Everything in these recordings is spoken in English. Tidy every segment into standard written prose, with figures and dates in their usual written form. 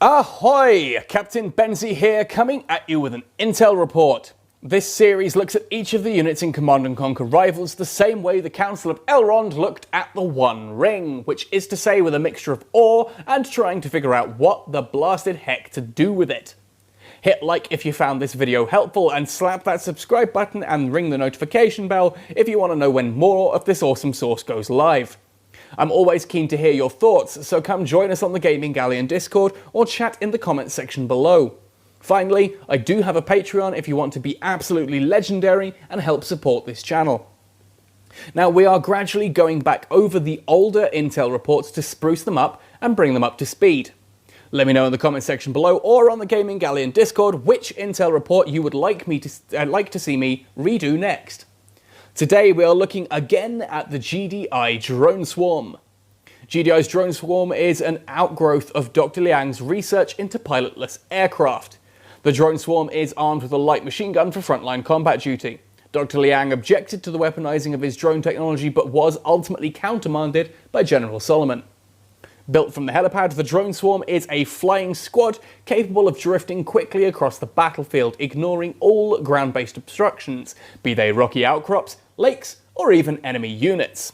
Ahoy! Captain Benzie here, coming at you with an intel report. This series looks at each of the units in Command & Conquer Rivals the same way the Council of Elrond looked at the One Ring, which is to say with a mixture of awe and trying to figure out what the blasted heck to do with it. Hit like if you found this video helpful and slap that subscribe button and ring the notification bell if you want to know when more of this awesome source goes live. I'm always keen to hear your thoughts, so come join us on the Gaming Galleon Discord or chat in the comments section below. Finally, I do have a Patreon if you want to be absolutely legendary and help support this channel. Now, we are gradually going back over the older intel reports to spruce them up and bring them up to speed. Let me know in the comments section below or on the Gaming Galleon Discord which intel report you would like to see me redo next. Today we are looking again at the GDI Drone Swarm. GDI's Drone Swarm is an outgrowth of Dr. Liang's research into pilotless aircraft. The Drone Swarm is armed with a light machine gun for frontline combat duty. Dr. Liang objected to the weaponizing of his drone technology but was ultimately countermanded by General Solomon. Built from the helipad, the Drone Swarm is a flying squad capable of drifting quickly across the battlefield, ignoring all ground-based obstructions, be they rocky outcrops, lakes, or even enemy units.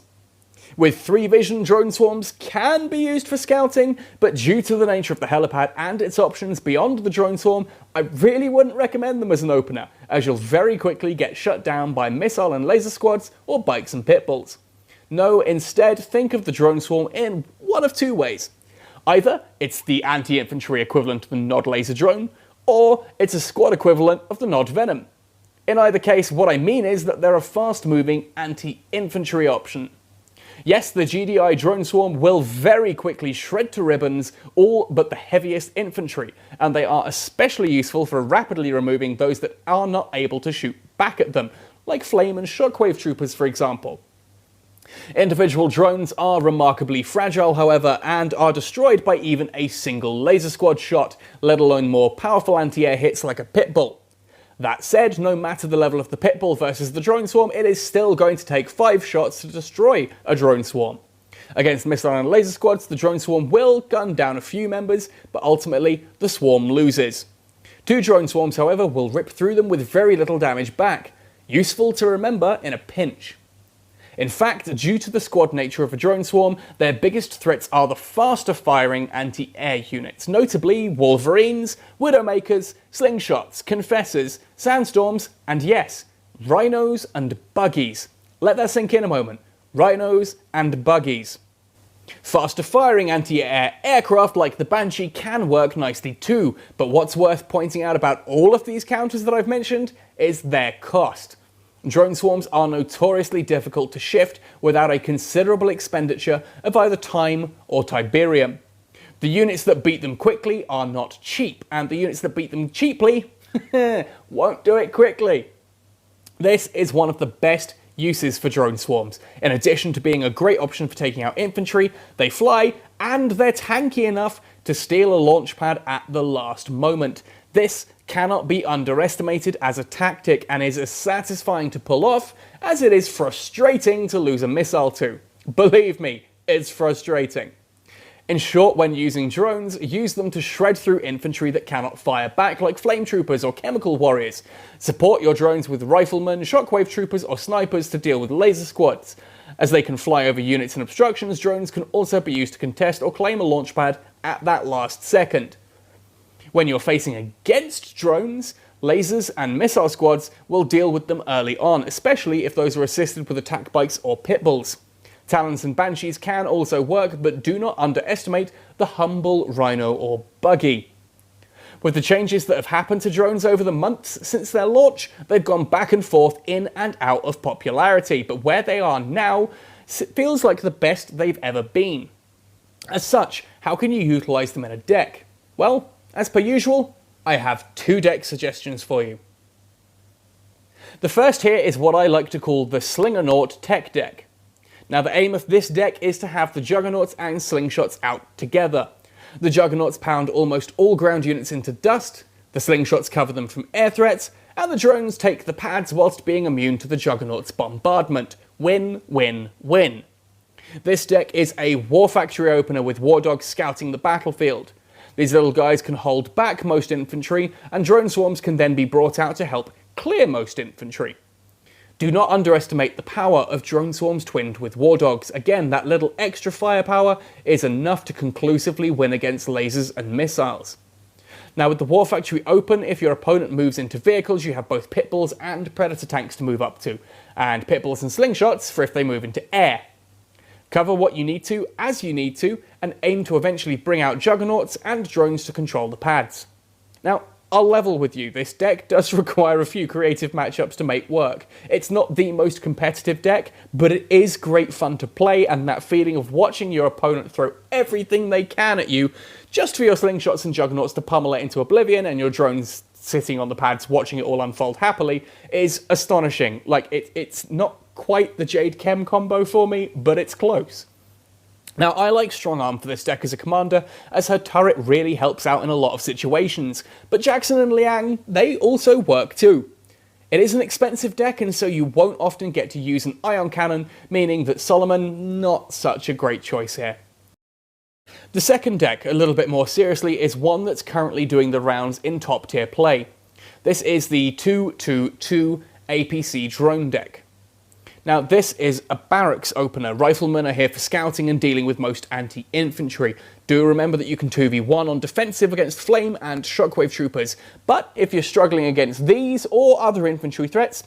With 3 vision, Drone Swarms can be used for scouting, but due to the nature of the helipad and its options beyond the Drone Swarm, I really wouldn't recommend them as an opener, as you'll very quickly get shut down by missile and laser squads or bikes and pitbulls. No, instead think of the Drone Swarm in one of 2 ways. Either it's the anti-infantry equivalent of the Nod laser drone, or it's a squad equivalent of the Nod Venom. In either case, what I mean is that they're a fast-moving anti-infantry option. Yes, the GDI Drone Swarm will very quickly shred to ribbons all but the heaviest infantry, and they are especially useful for rapidly removing those that are not able to shoot back at them, like flame and shockwave troopers for example. Individual drones are remarkably fragile, however, and are destroyed by even a single laser squad shot, let alone more powerful anti-air hits like a pitbull. That said, no matter the level of the pitbull versus the drone swarm, it is still going to take 5 shots to destroy a drone swarm. Against missile and laser squads, the drone swarm will gun down a few members, but ultimately the swarm loses. 2 drone swarms, however, will rip through them with very little damage back, useful to remember in a pinch. In fact, due to the squad nature of a drone swarm, their biggest threats are the faster firing anti-air units, notably Wolverines, Widowmakers, Slingshots, Confessors, Sandstorms, and yes, Rhinos and Buggies. Let that sink in a moment. Rhinos and Buggies. Faster firing anti-air aircraft like the Banshee can work nicely too, but what's worth pointing out about all of these counters that I've mentioned is their cost. Drone swarms are notoriously difficult to shift without a considerable expenditure of either time or Tiberium. The units that beat them quickly are not cheap, and the units that beat them cheaply won't do it quickly. This is one of the best uses for drone swarms. In addition to being a great option for taking out infantry, they fly, and they're tanky enough to steal a launch pad at the last moment. This cannot be underestimated as a tactic and is as satisfying to pull off as it is frustrating to lose a missile to. Believe me, it's frustrating. In short, when using drones, use them to shred through infantry that cannot fire back like flame troopers or chemical warriors. Support your drones with riflemen, shockwave troopers or snipers to deal with laser squads. As they can fly over units and obstructions, drones can also be used to contest or claim a launch pad at that last second. When you're facing against drones, lasers and missile squads will deal with them early on, especially if those are assisted with attack bikes or pitbulls. Talons and Banshees can also work, but do not underestimate the humble Rhino or Buggy. With the changes that have happened to drones over the months since their launch, they've gone back and forth in and out of popularity, but where they are now feels like the best they've ever been. As such, how can you utilize them in a deck? Well, as per usual, I have 2 deck suggestions for you. The first here is what I like to call the Slingernaut tech deck. Now, the aim of this deck is to have the Juggernauts and Slingshots out together. The Juggernauts pound almost all ground units into dust, the Slingshots cover them from air threats, and the drones take the pads whilst being immune to the Juggernaut's bombardment. Win, win, win. This deck is a War Factory opener with War Dogs scouting the battlefield. These little guys can hold back most infantry, and drone swarms can then be brought out to help clear most infantry. Do not underestimate the power of drone swarms twinned with war dogs. Again, that little extra firepower is enough to conclusively win against lasers and missiles. Now with the war factory open, if your opponent moves into vehicles, you have both pit bulls and predator tanks to move up to, and pit bulls and slingshots for if they move into air. Cover what you need to, as you need to, and aim to eventually bring out juggernauts and drones to control the pads. Now, I'll level with you, this deck does require a few creative matchups to make work. It's not the most competitive deck, but it is great fun to play, and that feeling of watching your opponent throw everything they can at you just for your slingshots and juggernauts to pummel it into oblivion and your drones sitting on the pads watching it all unfold happily is astonishing. Like, it's not quite the Jade Chem combo for me, but it's close. Now, I like Strong Arm for this deck as a commander, as her turret really helps out in a lot of situations, but Jackson and Liang, they also work too. It is an expensive deck, and so you won't often get to use an ion cannon, meaning that Solomon, not such a great choice here. The second deck, a little bit more seriously, is one that's currently doing the rounds in top tier play. This is the 2-2-2 APC drone deck. Now this is a barracks opener. Riflemen are here for scouting and dealing with most anti-infantry. Do remember that you can 2v1 on defensive against flame and shockwave troopers, but if you're struggling against these or other infantry threats,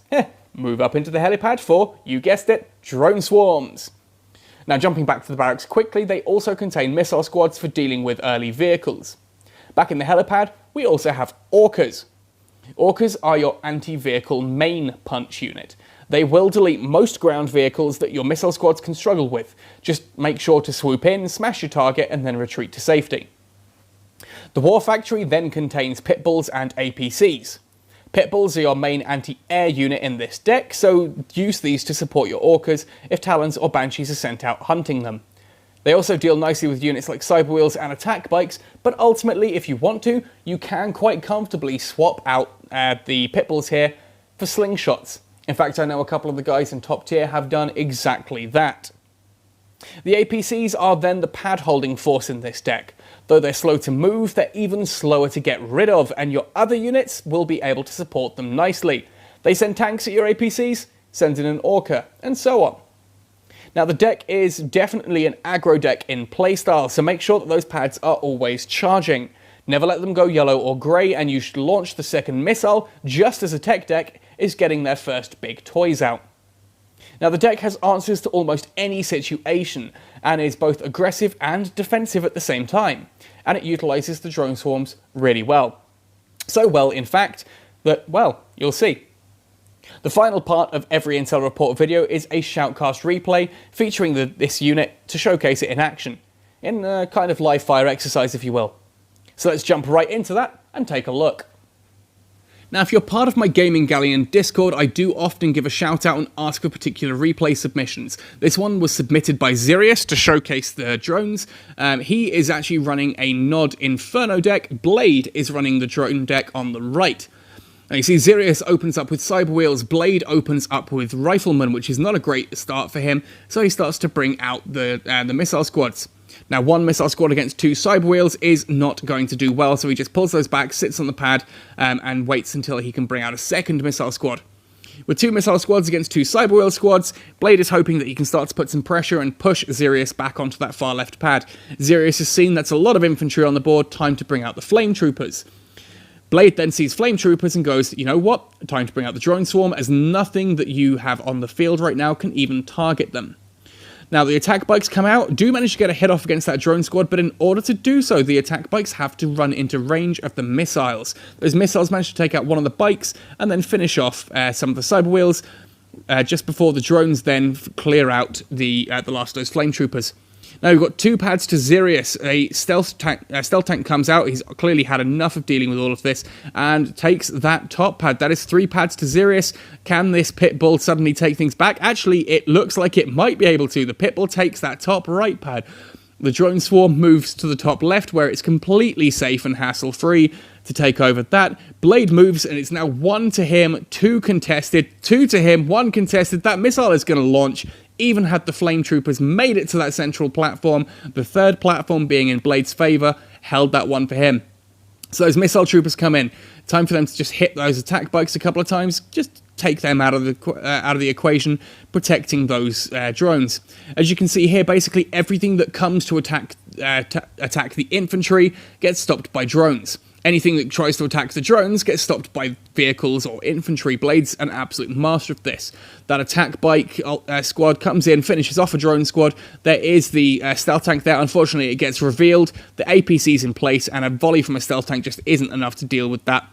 move up into the helipad for, you guessed it, drone swarms. Now jumping back to the barracks quickly, they also contain missile squads for dealing with early vehicles. Back in the helipad, we also have Orcas. Orcas are your anti-vehicle main punch unit. They will delete most ground vehicles that your missile squads can struggle with. Just make sure to swoop in, smash your target, and then retreat to safety. The War Factory then contains Pit Bulls and APCs. Pit Bulls are your main anti-air unit in this deck, so use these to support your Orcas if Talons or Banshees are sent out hunting them. They also deal nicely with units like Cyber Wheels and Attack Bikes, but ultimately, if you want to, you can quite comfortably swap out the Pit Bulls here for slingshots. In fact, I know a couple of the guys in top tier have done exactly that. The APCs are then the pad holding force in this deck. Though they're slow to move, they're even slower to get rid of, and your other units will be able to support them nicely. They send tanks at your APCs, send in an Orca, and so on. Now the deck is definitely an aggro deck in playstyle, so make sure that those pads are always charging. Never let them go yellow or grey, and you should launch the second missile just as a tech deck is getting their first big toys out. Now the deck has answers to almost any situation, and is both aggressive and defensive at the same time, and it utilises the drone swarms really well. So well, in fact, that, well, you'll see. The final part of every Intel Report video is a Shoutcast replay featuring this unit to showcase it in action, in a kind of live fire exercise if you will. So let's jump right into that and take a look. Now, if you're part of my Gaming Galleon Discord, I do often give a shout out and ask for particular replay submissions. This one was submitted by Zirius to showcase the drones. He is actually running a Nod Inferno deck. Blade is running the drone deck on the right. Now you see Zirius opens up with Cyber Wheels, Blade opens up with Rifleman, which is not a great start for him, so he starts to bring out the missile squads. Now, one missile squad against two Cyber Wheels is not going to do well, so he just pulls those back, sits on the pad, and waits until he can bring out a second missile squad. With two missile squads against two Cyber Wheel squads, Blade is hoping that he can start to put some pressure and push Zirius back onto that far left pad. Zirius has seen that's a lot of infantry on the board, time to bring out the Flame Troopers. Blade then sees Flame Troopers and goes, you know what, time to bring out the Drone Swarm, as nothing that you have on the field right now can even target them. Now, the attack bikes come out, do manage to get a hit off against that drone squad, but in order to do so, the attack bikes have to run into range of the missiles. Those missiles manage to take out one of the bikes, and then finish off some of the Cyber Wheels, just before the drones then clear out the last of those Flame Troopers. Now we've got two pads to Zirius. A stealth tank comes out. He's clearly had enough of dealing with all of this and takes that top pad. That is 3 pads to Zirius. Can this Pit Bull suddenly take things back? Actually, it looks like it might be able to. The Pit Bull takes that top right pad. The Drone Swarm moves to the top left, where it's completely safe and hassle-free to take over that. Blade moves, and it's now 1 to him, 2 contested, 2 to him, 1 contested. That missile is going to launch. Even had the Flame Troopers made it to that central platform, the third platform being in Blade's favour, held that one for him. So those missile troopers come in. Time for them to just hit those attack bikes a couple of times. Just take them out of the equation, protecting those drones. As you can see here, basically everything that comes to attack the infantry gets stopped by drones. Anything that tries to attack the drones gets stopped by vehicles or infantry. Blade's an absolute master of this. That attack bike squad comes in, finishes off a drone squad. There is the stealth tank there. Unfortunately, it gets revealed. The APC's in place, and a volley from a stealth tank just isn't enough to deal with that.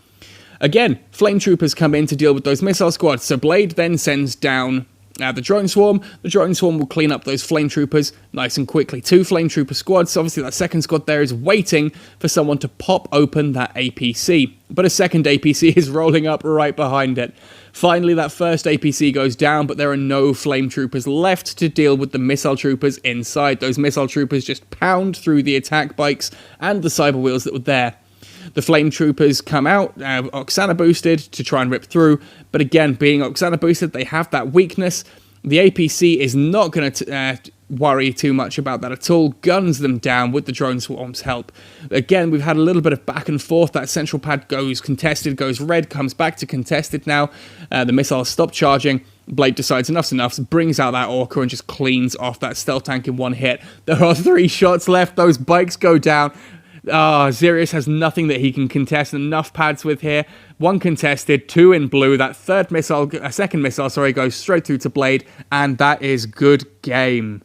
Again, flame troopers come in to deal with those missile squads. So Blade then sends down the drone swarm. The drone swarm will clean up those flame troopers nice and quickly. 2 flame trooper squads. Obviously, that second squad there is waiting for someone to pop open that APC. But a second APC is rolling up right behind it. Finally, that first APC goes down, but there are no flame troopers left to deal with the missile troopers inside. Those missile troopers just pound through the attack bikes and the cyber wheels that were there. The flame troopers come out, Oksana boosted, to try and rip through, but again, being Oksana boosted, they have that weakness. The APC is not going to worry too much about that at all, guns them down with the drone swarm's help. Again, we've had a little bit of back and forth. That central pad goes contested, goes red, comes back to contested now. The missiles stop charging. Blade decides enough's enough, brings out that Orca and just cleans off that stealth tank in one hit. There are 3 shots left. Those bikes go down. Xerius has nothing that he can contest, enough pads with here. 1 contested, 2 in blue. That second missile, goes straight through to Blade, and that is good game.